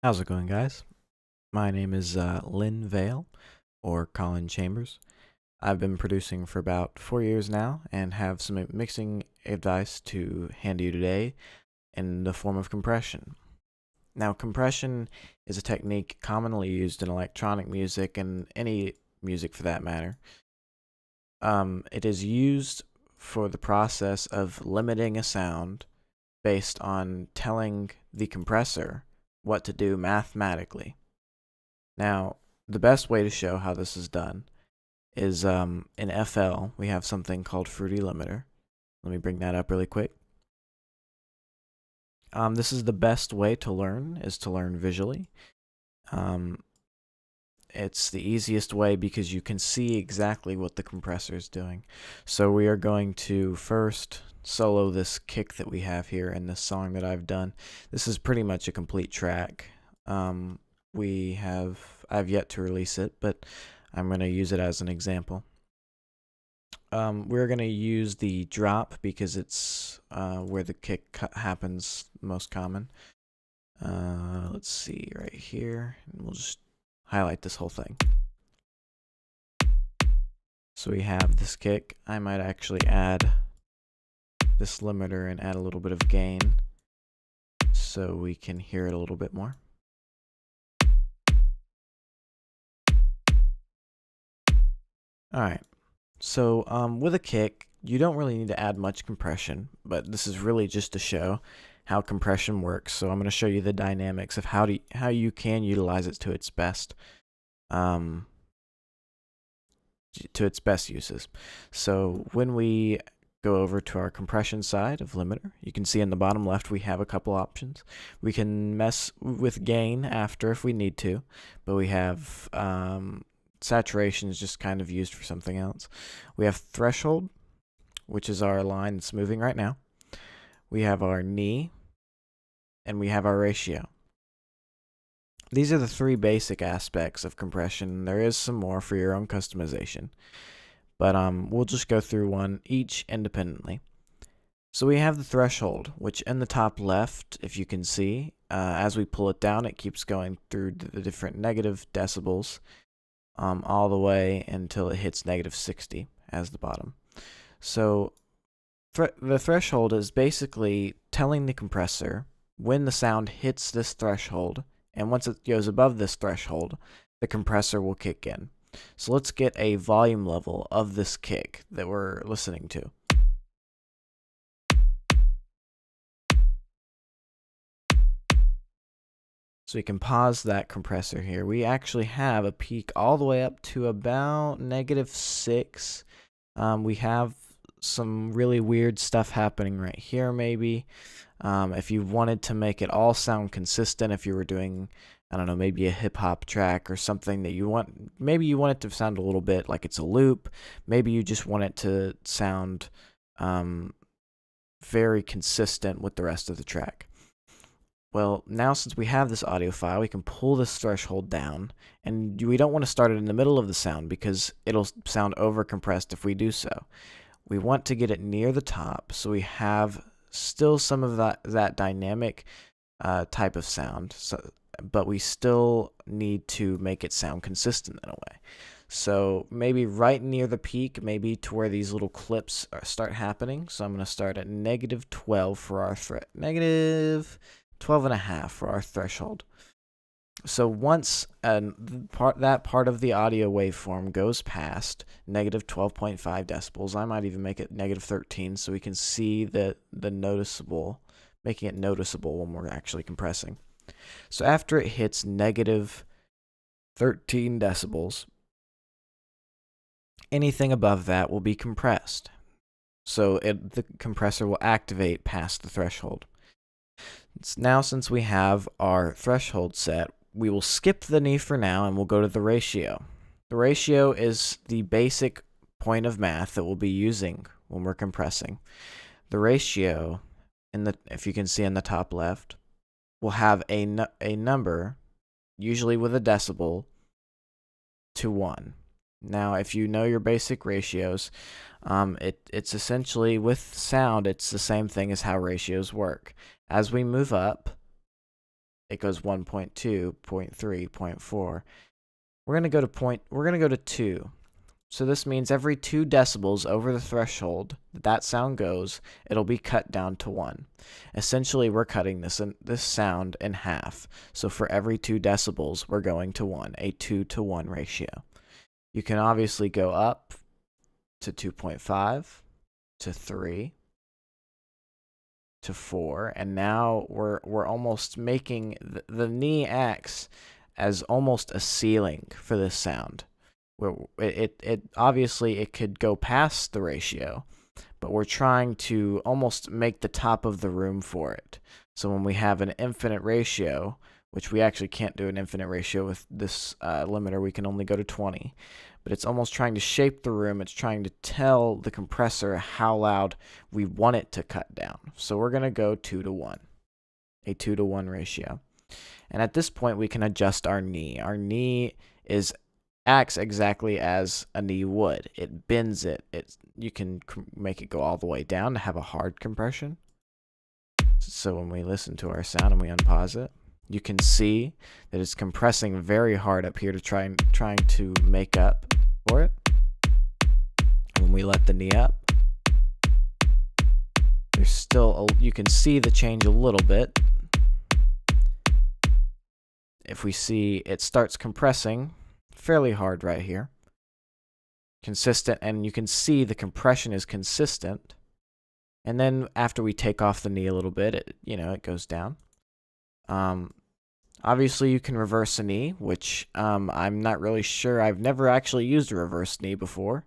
How's it going, guys? My name is Lynn Vale, or Colin Chambers. I've been producing for about 4 years now and have some mixing advice to hand you today in the form of compression. Now, compression is a technique commonly used in electronic music and any music for that matter. It is used for the process of limiting a sound based on telling the compressor what to do mathematically. Now, the best way to show how this is done is in FL, we have something called Fruity Limiter. Let me bring that up really quick. This is the best way to learn, is to learn visually. It's the easiest way because you can see exactly what the compressor is doing. So we are going to first solo this kick that we have here in this song that I've done. This is pretty much a complete track. I've yet to release it, but I'm going to use it as an example. We're going to use the drop because it's where the kick happens most common. Let's see right here. We'll just highlight this whole thing. So we have this kick. I might actually add this limiter and add a little bit of gain so we can hear it a little bit more. Alright, so with a kick, you don't really need to add much compression, but this is really just to show how compression works. So I'm going to show you the dynamics of how you can utilize it to its best. To its best uses. So when we go over to our compression side of limiter, you can see in the bottom left we have a couple options. We can mess with gain after if we need to, but we have saturation is just kind of used for something else. We have threshold, which is our line that's moving right now. We have our knee, and we have our ratio. These are the three basic aspects of compression. There is some more for your own customization, but we'll just go through one each independently. So we have the threshold, which in the top left, if you can see, as we pull it down, it keeps going through the different negative decibels all the way until it hits -60 as the bottom. So the threshold is basically telling the compressor when the sound hits this threshold, and once it goes above this threshold, the compressor will kick in. So let's get a volume level of this kick that we're listening to. So we can pause that compressor here. We actually have a peak all the way up to about -6. We have some really weird stuff happening right here maybe. If you wanted to make it all sound consistent, if you were doing, I don't know, maybe a hip-hop track or something that you want, maybe you want it to sound a little bit like it's a loop. Maybe you just want it to sound very consistent with the rest of the track. Well, now since we have this audio file, we can pull this threshold down, and we don't want to start it in the middle of the sound because it'll sound over-compressed if we do so. We want to get it near the top, so we have still some of that dynamic type of sound, but we still need to make it sound consistent in a way. So maybe right near the peak, maybe to where these little clips start happening. So I'm going to start at -12 for our -12.5 for our threshold. So once that part of the audio waveform goes past -12.5 decibels, I might even make it -13 so we can see making it noticeable when we're actually compressing. So after it hits -13 decibels, anything above that will be compressed. So the compressor will activate past the threshold. Now, since we have our threshold set, we will skip the knee for now and we'll go to the ratio. The ratio is the basic point of math that we'll be using when we're compressing. The ratio, if you can see in the top left, will have a number, usually with a decibel, to 1. Now, if you know your basic ratios, it's essentially, with sound, it's the same thing as how ratios work. As we move up, it goes 1.2, 0.3, 0.4. We're going to go to 2. So this means every 2 decibels over the threshold that sound goes, it'll be cut down to 1. Essentially, we're cutting this sound in half. So for every 2 decibels, we're going to 1, a 2-to-1 ratio. You can obviously go up to 2.5, to 3, to 4, and now we're almost making the knee acts as almost a ceiling for this sound. It obviously it could go past the ratio, but we're trying to almost make the top of the room for it. So when we have an infinite ratio, which we actually can't do an infinite ratio with this limiter, we can only go to 20. But it's almost trying to shape the room. It's trying to tell the compressor how loud we want it to cut down. So we're going to go 2-to-1, a 2-to-1 ratio. And at this point, we can adjust our knee. Our knee acts exactly as a knee would. It bends it. You can make it go all the way down to have a hard compression. So when we listen to our sound and we unpause it, you can see that it's compressing very hard up here to trying to make up for it. When we let the knee up, there's still you can see the change a little bit. If we see it starts compressing fairly hard right here, consistent, and you can see the compression is consistent. And then after we take off the knee a little bit, it goes down. Obviously, you can reverse a knee, which I'm not really sure. I've never actually used a reverse knee before.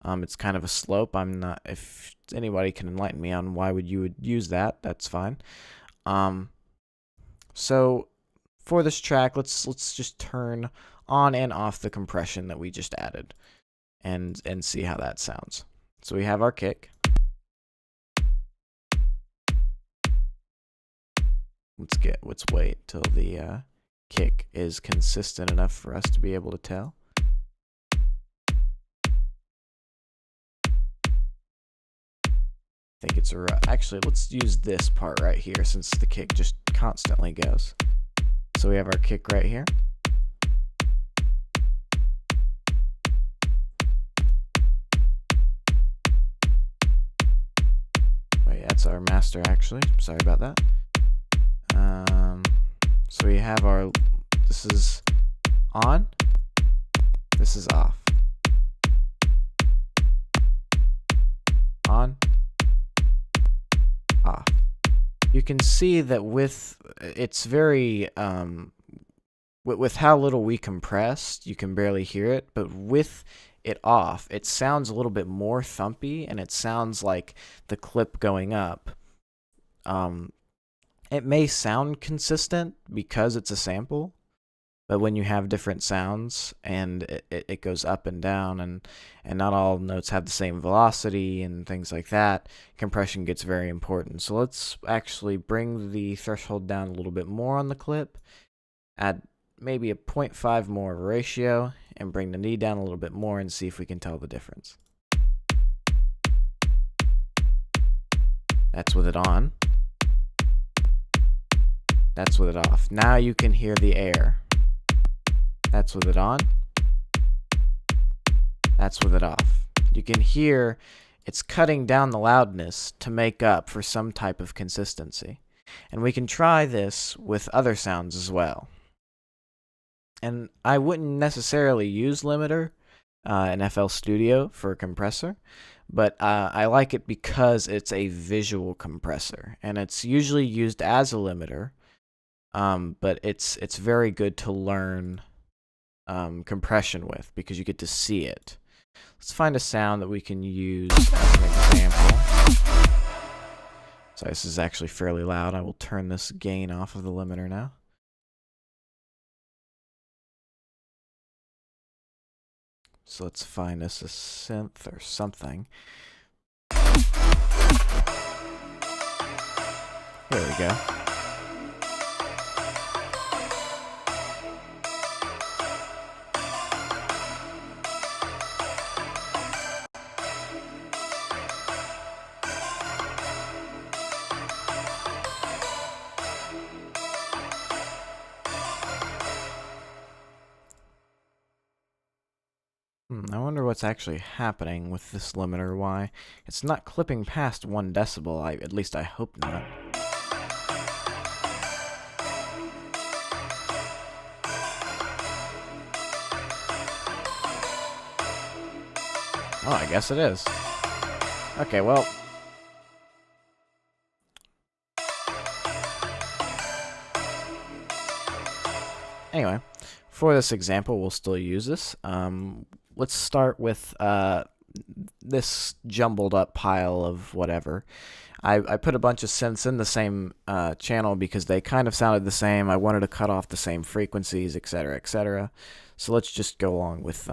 It's kind of a slope. I'm not. If anybody can enlighten me on why you would use that, that's fine. So for this track, let's just turn on and off the compression that we just added, and see how that sounds. So we have our kick. Let's wait till the kick is consistent enough for us to be able to tell. I think it's actually, let's use this part right here since the kick just constantly goes. So we have our kick right here. Wait, that's our master actually. Sorry about that. So we have this is on, this is off. On, off. You can see that it's very, with how little we compressed, you can barely hear it, but with it off, it sounds a little bit more thumpy, and it sounds like the clip going up. It may sound consistent because it's a sample, but when you have different sounds and it goes up and down, and not all notes have the same velocity and things like that, compression gets very important. So let's actually bring the threshold down a little bit more on the clip, add maybe a 0.5 more of a ratio, and bring the knee down a little bit more and see if we can tell the difference. That's with it on. That's with it off. Now you can hear the air. That's with it on. That's with it off. You can hear it's cutting down the loudness to make up for some type of consistency. And we can try this with other sounds as well. And I wouldn't necessarily use limiter in FL Studio for a compressor, but I like it because it's a visual compressor, and it's usually used as a limiter. But it's very good to learn compression with because you get to see it. Let's find a sound that we can use as an example. So this is actually fairly loud. I will turn this gain off of the limiter now. So let's find us a synth or something. There we go. I wonder what's actually happening with this limiter, why it's not clipping past 1 decibel. At least I hope not. Oh, I guess it is. Okay, well. Anyway, for this example, we'll still use this. Let's start with this jumbled up pile of whatever. I put a bunch of synths in the same channel because they kind of sounded the same. I wanted to cut off the same frequencies, etc., etc. So let's just go along with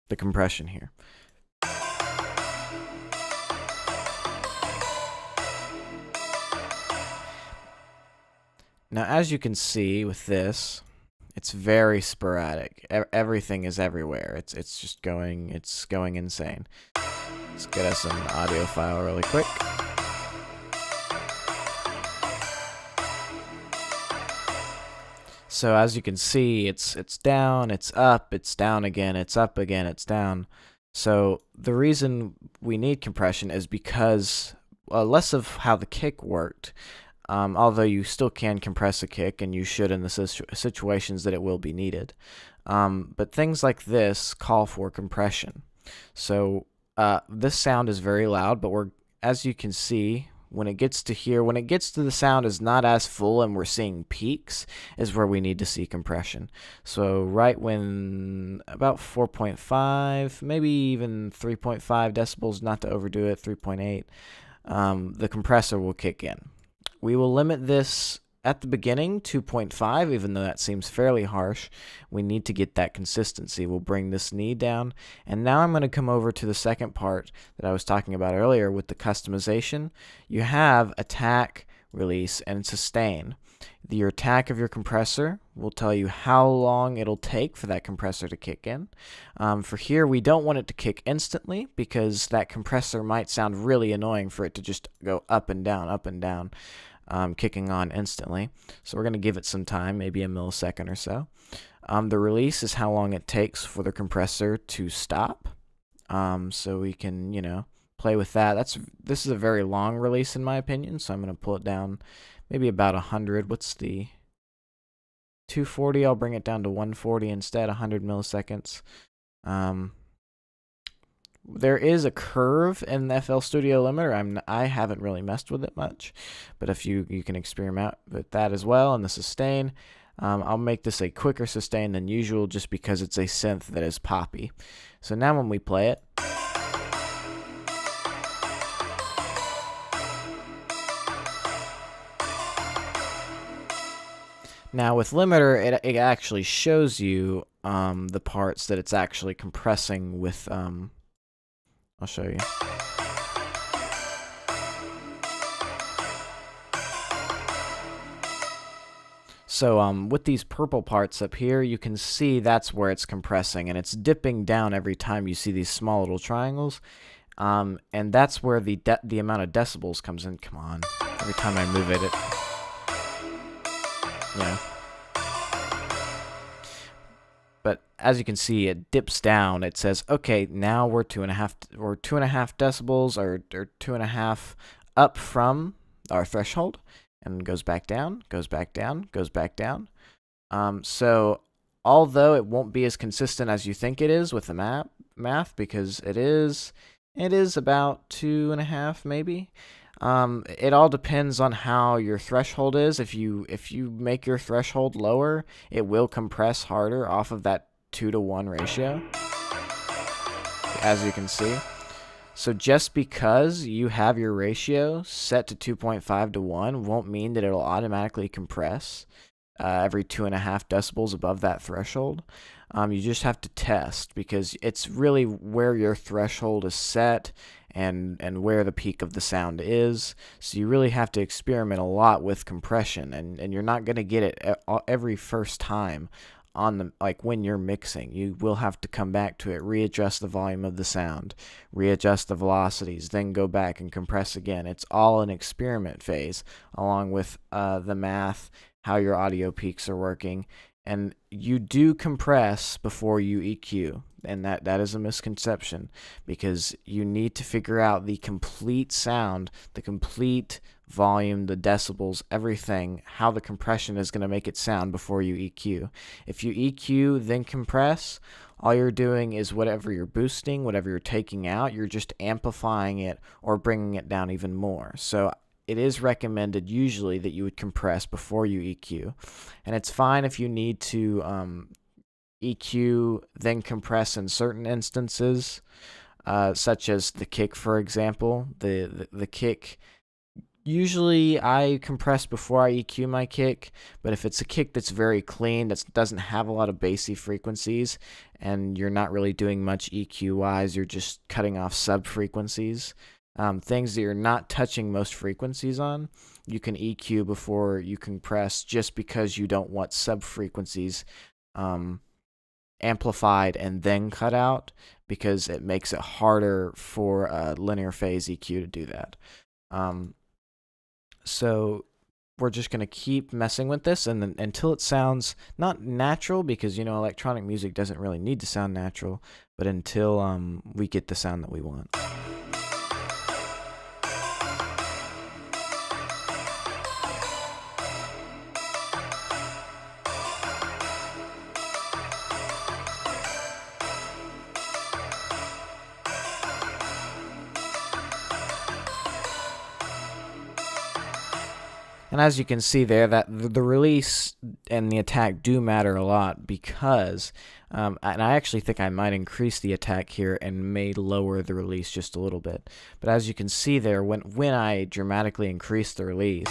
the compression here. Now, as you can see with this, it's very sporadic. Everything is everywhere. It's just going insane. Let's get us an audio file really quick. So as you can see, it's down, it's up, it's down again, it's up again, it's down. So the reason we need compression is because less of how the kick worked. Although you still can compress a kick, and you should in the situations that it will be needed. But things like this call for compression. So this sound is very loud, but as you can see, when it gets to here, when it gets to the sound is not as full and we're seeing peaks, is where we need to see compression. So right when about 4.5, maybe even 3.5 decibels, not to overdo it, 3.8, the compressor will kick in. We will limit this at the beginning, 2.5, even though that seems fairly harsh. We need to get that consistency. We'll bring this knee down. And now I'm going to come over to the second part that I was talking about earlier with the customization. You have attack, release, and sustain. Your attack of your compressor will tell you how long it'll take for that compressor to kick in. For here, we don't want it to kick instantly because that compressor might sound really annoying for it to just go up and down, kicking on instantly. So we're going to give it some time, maybe a millisecond or so. The release is how long it takes for the compressor to stop. So we can, play with that. This is a very long release in my opinion, so I'm going to pull it down maybe about 100. What's the 240? I'll bring it down to 140 instead, 100 milliseconds. There is a curve in the FL Studio limiter. I haven't really messed with it much, but if you can experiment with that as well. And the sustain, I'll make this a quicker sustain than usual just because it's a synth that is poppy. So now when we play it, now with limiter, it actually shows you the parts that it's actually compressing with. I'll show you. So with these purple parts up here, you can see that's where it's compressing, and it's dipping down every time you see these small little triangles. And that's where the amount of decibels comes in. Come on, every time I move it, But as you can see, it dips down. It says, okay, now we're 2.5 decibels or 2.5 up from our threshold, and goes back down, goes back down, goes back down. So although it won't be as consistent as you think it is with the math, because it is about 2.5 maybe. It all depends on how your threshold is. If you make your threshold lower, it will compress harder off of that 2-to-1 ratio, as you can see. So just because you have your ratio set to 2.5 to 1 won't mean that it'll automatically compress every 2.5 decibels above that threshold. You just have to test, because it's really where your threshold is set and where the peak of the sound is. So you really have to experiment a lot with compression, and you're not going to get it every first time on when you're mixing. You will have to come back to it, readjust the volume of the sound, readjust the velocities, then go back and compress again. It's all an experiment phase, along with the math, how your audio peaks are working, And you do compress before you EQ, and that is a misconception, because you need to figure out the complete sound, the complete volume, the decibels, everything, how the compression is going to make it sound before you EQ. If you EQ then compress, all you're doing is whatever you're boosting, whatever you're taking out, you're just amplifying it or bringing it down even more. So it is recommended usually that you would compress before you EQ. And it's fine if you need to EQ then compress in certain instances, such as the kick, for example. The kick, usually I compress before I EQ my kick, but if it's a kick that's very clean, that doesn't have a lot of bassy frequencies, and you're not really doing much EQ-wise, you're just cutting off sub-frequencies, things that you're not touching most frequencies on, you can EQ before you compress, just because you don't want sub-frequencies amplified and then cut out, because it makes it harder for a linear phase EQ to do that. So we're just going to keep messing with this and then, until it sounds not natural, because electronic music doesn't really need to sound natural, but until we get the sound that we want. And as you can see there, that the release and the attack do matter a lot, because, and I actually think I might increase the attack here and may lower the release just a little bit. But as you can see there, when I dramatically increase the release,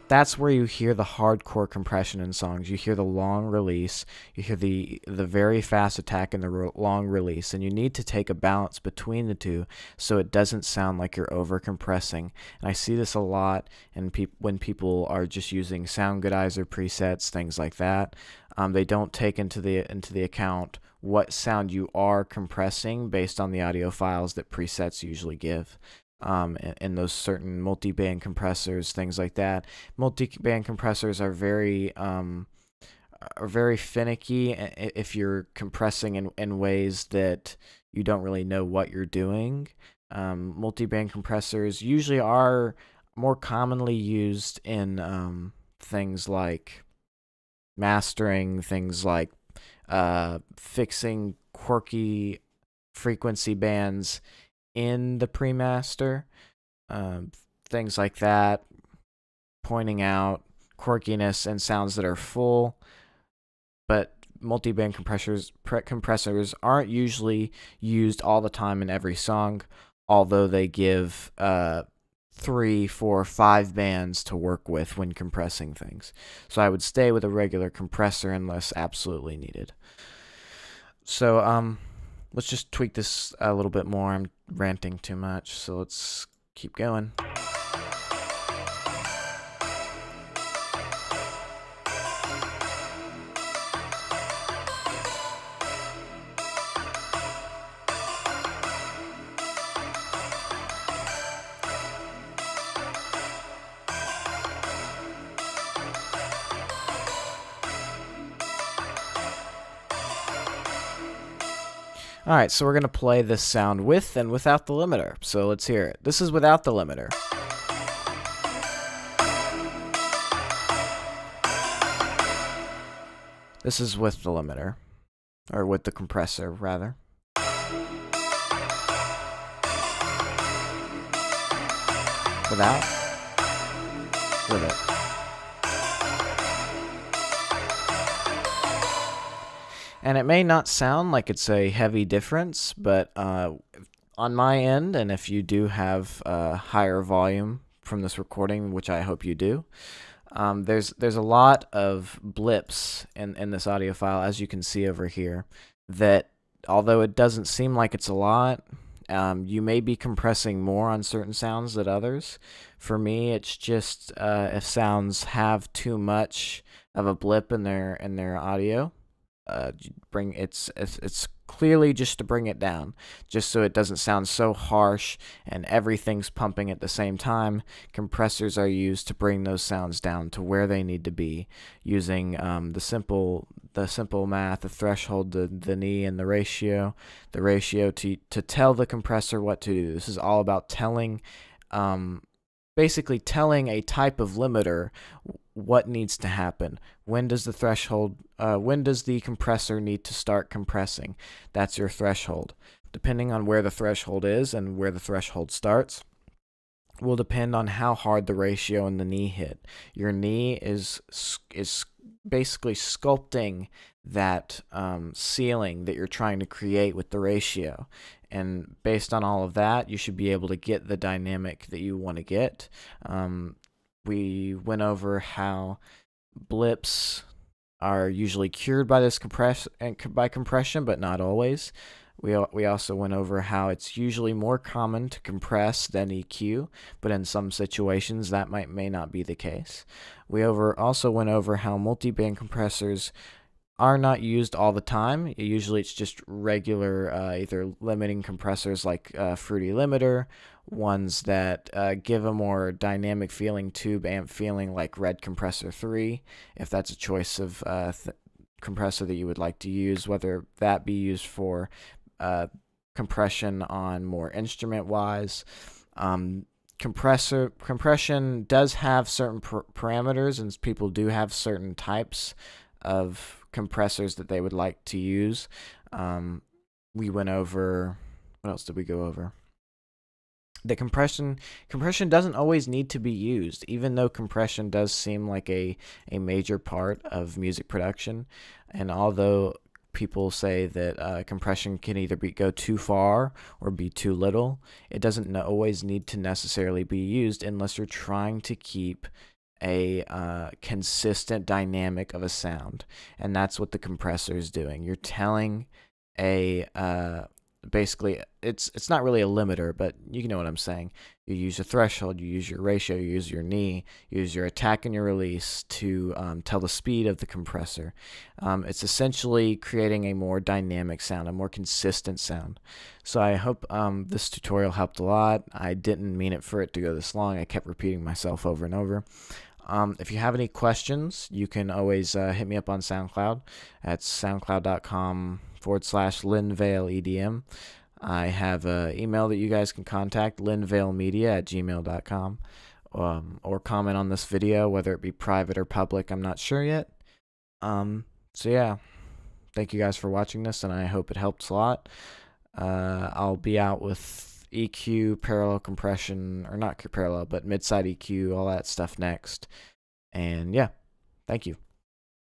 that's where you hear the hardcore compression in songs. You hear the long release, you hear the very fast attack and the long release, and you need to take a balance between the two so it doesn't sound like you're over compressing. And I see this a lot when people are just using Soundgoodizer presets, things like that. They don't take into the account what sound you are compressing based on the audio files that presets usually give. And those certain multi-band compressors, things like that. Multi-band compressors are very finicky if you're compressing in ways that you don't really know what you're doing. Multi-band compressors usually are more commonly used in things like mastering, things like fixing quirky frequency bands in the pre-master, things like that, pointing out quirkiness and sounds that are full. But multi-band compressors aren't usually used all the time in every song, although they give 3, 4, 5 bands to work with when compressing things. So I would stay with a regular compressor unless absolutely needed. So let's just tweak this a little bit more. I'm ranting too much, so let's keep going. Alright, so we're going to play this sound with and without the limiter. So let's hear it. This is without the limiter. This is with the limiter. Or with the compressor, rather. Without. With it. And it may not sound like it's a heavy difference, but on my end, and if you do have a higher volume from this recording, which I hope you do, there's a lot of blips in this audio file, as you can see over here, that although it doesn't seem like it's a lot, you may be compressing more on certain sounds than others. For me, it's just if sounds have too much of a blip in their audio, it's clearly just to bring it down, just so it doesn't sound so harsh and everything's pumping at the same time. Compressors are used to bring those sounds down to where they need to be, using the simple math, the threshold, the knee, and the ratio to tell the compressor what to do. This is all about telling, basically telling a type of limiter what needs to happen. When does the compressor need to start compressing? That's your threshold. Depending on where the threshold is and where the threshold starts will depend on how hard the ratio and the knee hit. Your knee is basically sculpting that ceiling that you're trying to create with the ratio. And based on all of that, you should be able to get the dynamic that you want to get. We went over how blips are usually cured by this compression, but not always. We also went over how it's usually more common to compress than EQ, but in some situations that may not be the case. We also went over how multi-band compressors are not used all the time. Usually it's just regular either limiting compressors like Fruity Limiter, ones that give a more dynamic feeling tube amp feeling like Red Compressor 3, if that's a choice of compressor that you would like to use, whether that be used for compression on more instrument-wise. Compression does have certain parameters, and people do have certain types of compressors that they would like to use. We went over, what else did we go over? The compression doesn't always need to be used, even though compression does seem like a major part of music production. And although people say that compression can either go too far or be too little, it doesn't always need to necessarily be used unless you're trying to keep a consistent dynamic of a sound. And that's what the compressor is doing. You're telling basically it's not really a limiter, but you know what I'm saying. You use a threshold, you use your ratio, you use your knee, you use your attack and your release to tell the speed of the compressor. It's essentially creating a more dynamic sound, a more consistent sound. So I hope this tutorial helped a lot. I didn't mean it for it to go this long. I kept repeating myself over and over. If you have any questions, you can always hit me up on SoundCloud at soundcloud.com/LynValeEDM. I have an email that you guys can contact, lynvalemedia@gmail.com, or comment on this video, whether it be private or public. I'm not sure yet. So yeah, thank you guys for watching this, and I hope it helps a lot. I'll be out with EQ, parallel compression, or not parallel, but mid-side EQ, all that stuff next. And yeah, thank you.